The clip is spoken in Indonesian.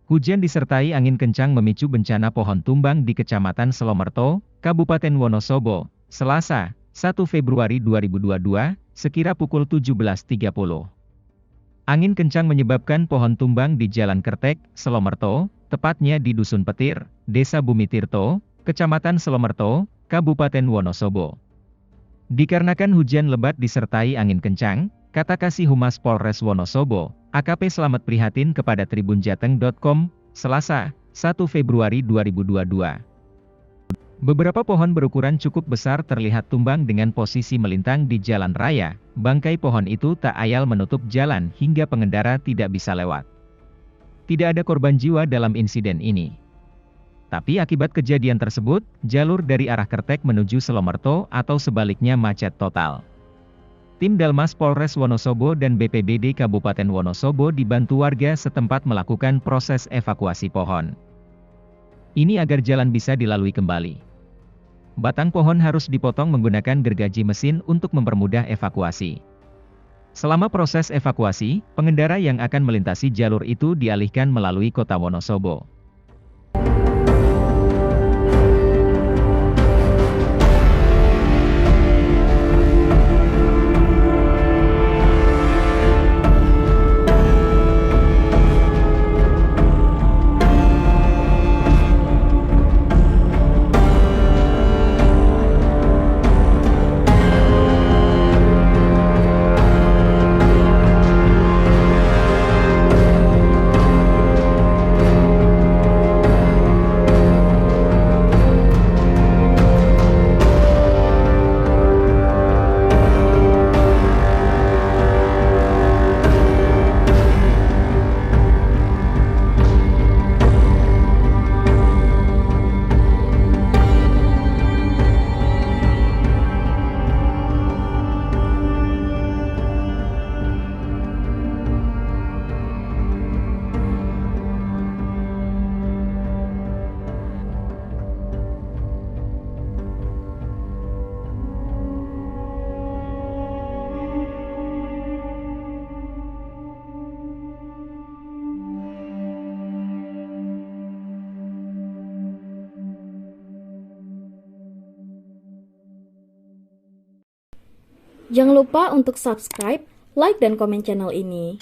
Hujan disertai angin kencang memicu bencana pohon tumbang di Kecamatan Selomerto, Kabupaten Wonosobo, Selasa, 1 Februari 2022, sekira pukul 17.30. Angin kencang menyebabkan pohon tumbang di Jalan Kertek, Selomerto, tepatnya di Dusun Petir, Desa Bumitirto, Kecamatan Selomerto, Kabupaten Wonosobo. Dikarenakan hujan lebat disertai angin kencang, kata Kasih Humas Polres Wonosobo, AKP Slamet prihatin kepada tribunjateng.com, Selasa, 1 Februari 2022. Beberapa pohon berukuran cukup besar terlihat tumbang dengan posisi melintang di jalan raya. Bangkai pohon itu tak ayal menutup jalan hingga pengendara tidak bisa lewat. Tidak ada korban jiwa dalam insiden ini. Tapi akibat kejadian tersebut, jalur dari arah Kertek menuju Selomerto atau sebaliknya macet total. Tim Dalmas Polres Wonosobo dan BPBD Kabupaten Wonosobo dibantu warga setempat melakukan proses evakuasi pohon. Ini agar jalan bisa dilalui kembali. Batang pohon harus dipotong menggunakan gergaji mesin untuk mempermudah evakuasi. Selama proses evakuasi, pengendara yang akan melintasi jalur itu dialihkan melalui kota Wonosobo. Jangan lupa untuk subscribe, like, dan komen channel ini.